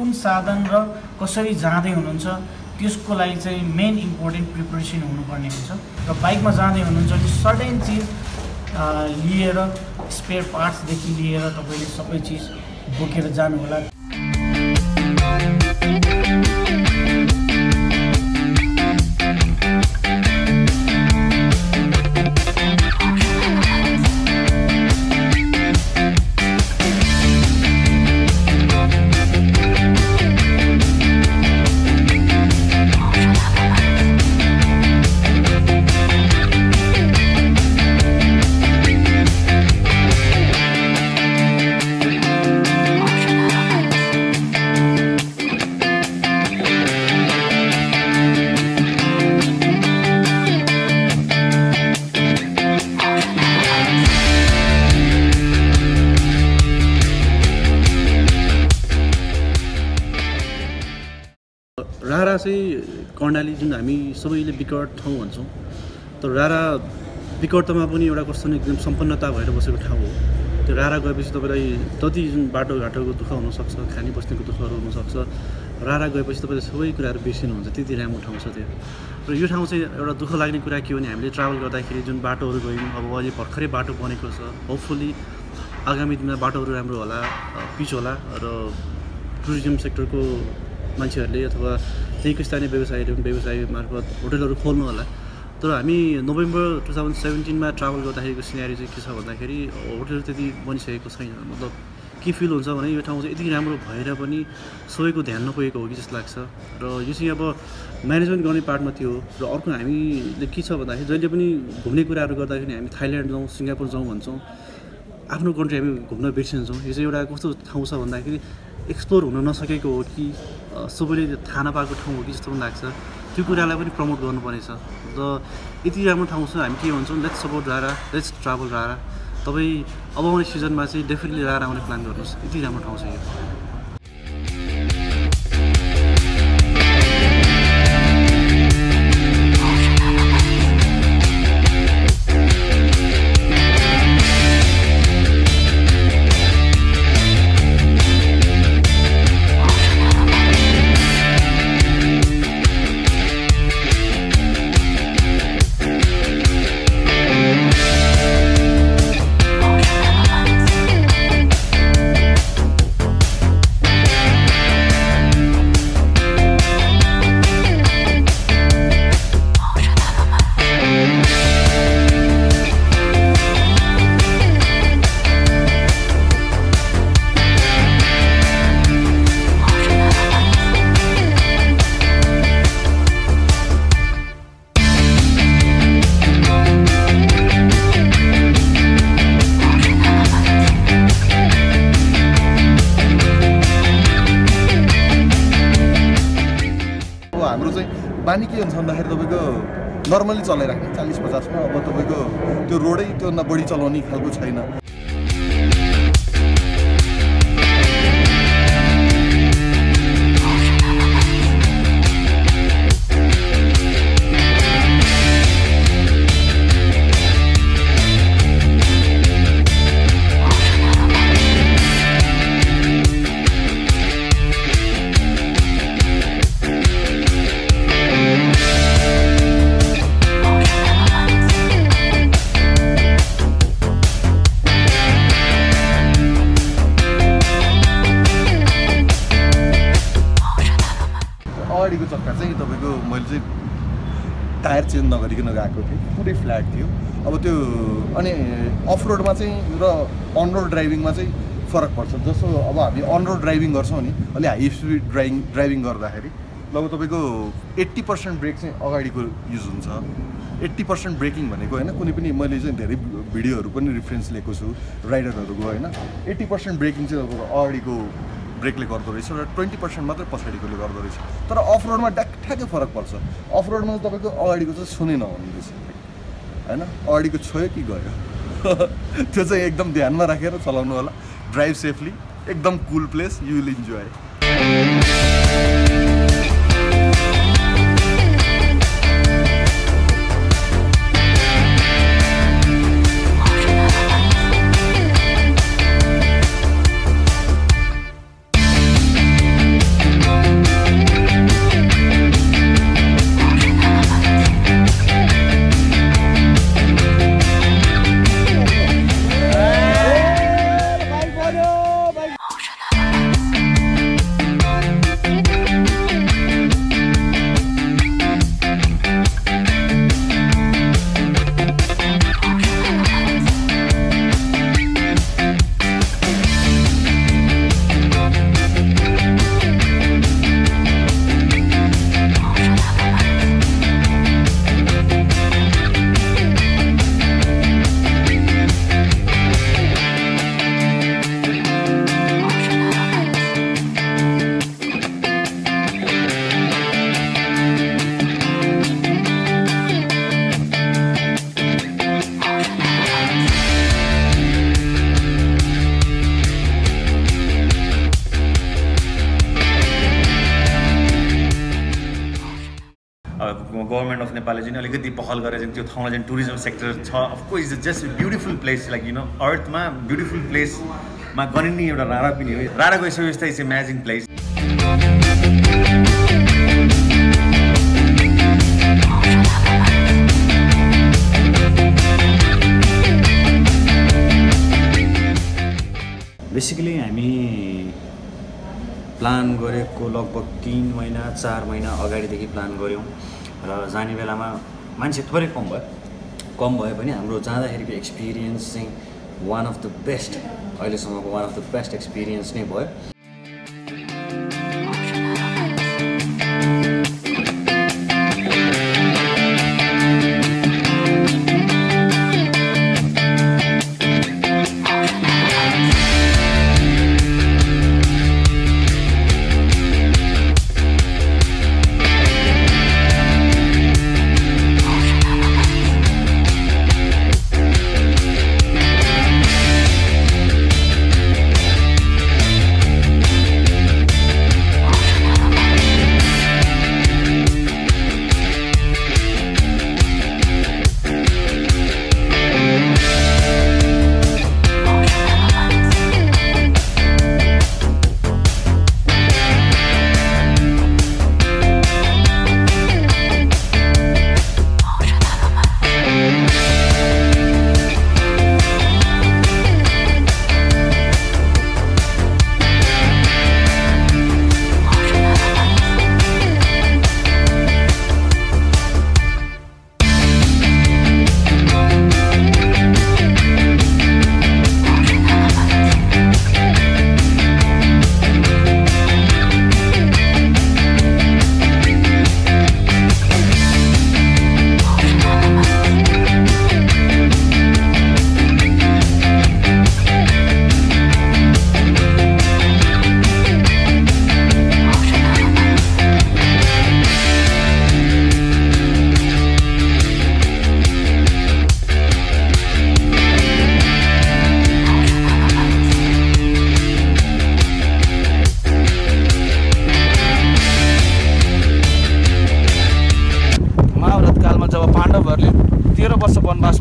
कुन साधन र कसरी जाँदै हुनुहुन्छ त्यसको लागि चाहिँ मेन इम्पोर्टेन्ट प्रिपरेसन हुनुपर्ने हुन्छ र बाइकमा जाँदै हुनुहुन्छ भने सर्टेन चिज लिएर स्पेयर पार्ट्सदेखि लिएर तपाईँले सबै चिज बोकेर जानु होला। रारा चाहिँ कर्णाली जुन हामी सबैले विकट ठाउँ भन्छौँ, तर रारा विकटतामा पनि एउटा कस्तो एकदम सम्पन्नता भएर बसेको ठाउँ हो। त्यो रारा गएपछि तपाईँलाई जति जुन बाटोघाटोको दुःख हुनसक्छ, खाने बस्नेको दुःखहरू हुनसक्छ, रारा गएपछि तपाईँले सबै कुराहरू बिर्सिनुहुन्छ। त्यति राम्रो ठाउँ छ त्यो। र यो ठाउँ चाहिँ एउटा दुःख लाग्ने कुरा के हो भने हामीले ट्राभल गर्दाखेरि जुन बाटोहरू गयौँ, अब अहिले भर्खरै बाटो बनेको छ, होपफुली आगामी दिनमा बाटोहरू राम्रो होला, पिच होला र टुरिज्म सेक्टरको मान्छेहरूले अथवा त्यहीको स्थानीय व्यवसाय मार्फत होटलहरू खोल्नु होला। तर हामी नोभेम्बर 2017मा ट्राभल गर्दाखेरिको सिनेरी चाहिँ के छ भन्दाखेरि होटलहरू त्यति बनिसकेको छैन। मतलब के फिल हुन्छ भने यो ठाउँ चाहिँ यति राम्रो भएर पनि सबैको ध्यान नपुगेको हो कि जस्तो लाग्छ। र यो चाहिँ अब म्यानेजमेन्ट गर्ने पार्टमा थियो। र अर्को हामीले के छ भन्दाखेरि जहिले पनि घुम्ने कुराहरू गर्दाखेरि हामी थाइल्यान्ड जाउँ, सिङ्गापुर जाउँ भन्छौँ, आफ्नो कन्ट्री हामी घुम्न बिर्सिन्छौँ। यो चाहिँ एउटा कस्तो ठाउँ छ भन्दाखेरि एक्सप्लोर हुन नसकेको हो कि सबैले थाहा नपाएको ठाउँ हो कि जस्तो पनि लाग्छ। त्यो कुरालाई पनि प्रमोट गर्नुपर्नेछ। र यति राम्रो ठाउँ छ, हामी के भन्छौँ, लेट्स सपोर्ट रारा, लेट्स ट्राभल रारा। तपाईँ अब आउने सिजनमा चाहिँ डेफिनेटली रारा आउने प्लान गर्नुहोस्। यति राम्रो ठाउँ छ यो। बानी के हुन्छ भन्दाखेरि तपाईँको नर्मली चलाइराख्ने 40-50 मा। अब तपाईँको त्यो रोडै त्योभन्दा बढी चलाउने खालको छैन। अगाडिको चक्का चाहिँ तपाईँको मैले चाहिँ टायर चेन्ज नगरिकन गएको थिएँ, पुरै फ्ल्याट थियो। अब त्यो अनि अफ रोडमा चाहिँ र अन रोड ड्राइभिङमा चाहिँ फरक पर्छ। जस्तो अब हामी अन रोड ड्राइभिङ गर्छौँ नि, अलि हाई स्पिड ड्राइभिङ गर्दाखेरि अब तपाईँको 80% ब्रेक चाहिँ अगाडिको युज हुन्छ। 80% ब्रेकिङ भनेको होइन, कुनै पनि मैले चाहिँ धेरै भिडियोहरू पनि रेफरेन्स लिएको छु राइडरहरूको होइन। 80% ब्रेकिङ चाहिँ अब अगाडिको ब्रेकले गर्दो रहेछ र 20% मात्रै पछाडिकोले गर्दो रहेछ। तर अफ रोडमा ठ्याक्कै फरक पर्छ। अफ रोडमा तपाईँको अगाडिको चाहिँ सुनै नहुने रहेछ होइन, अगाडिको छोयो कि गयो त्यो चाहिँ एकदम ध्यानमा राखेर चलाउनु होला। ड्राइभ सेफली, एकदम cool place, you will enjoy. Government of नेपालले चाहिँ अलिकति पहल गरेर चाहिँ त्यो ठाउँलाई चाहिँ टुरिज्म सेक्टर छ of course is just beautiful place like you know अर्थमा ब्युटिफुल प्लेसमा गनिने एउटा रारा पनि हो रारा गइसकेपछि इट्स अमेजिङ प्लेस बेसिकली हामी प्लान गरेको लगभग 3 महिना 4 महिना अगाडिदेखि प्लान गऱ्यौँ र जाने बेलामा मान्छे थोरै कम भयो पनि हाम्रो जाँदाखेरिको एक्सपिरियन्स चाहिँ वान अफ द बेस्ट अहिलेसम्मको one of the best experience नै भयो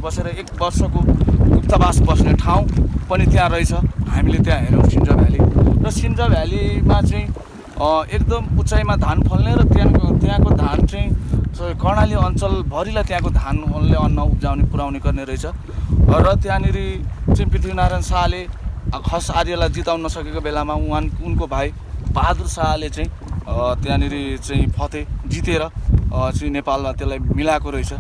बसेर 1 वर्षको गुप्तवास बस्ने ठाउँ पनि त्यहाँ रहेछ हामीले त्यहाँ हेर्यौँ सिन्जा भ्याली र सिन्जा भ्यालीमा चाहिँ एकदम उचाइमा धान फल्ने र त्यहाँको धान चाहिँ कर्णाली अञ्चलभरिलाई त्यहाँको धानले अन्न उब्जाउने पुर्याउने गर्ने रहेछ र त्यहाँनिर चाहिँ पृथ्वीनारायण शाहले खस आर्यलाई जिताउन नसकेको बेलामा उनको भाइ बहादुर शाहले चाहिँ त्यहाँनिर चाहिँ जितेर चाहिँ नेपालमा त्यसलाई मिलाएको रहेछ।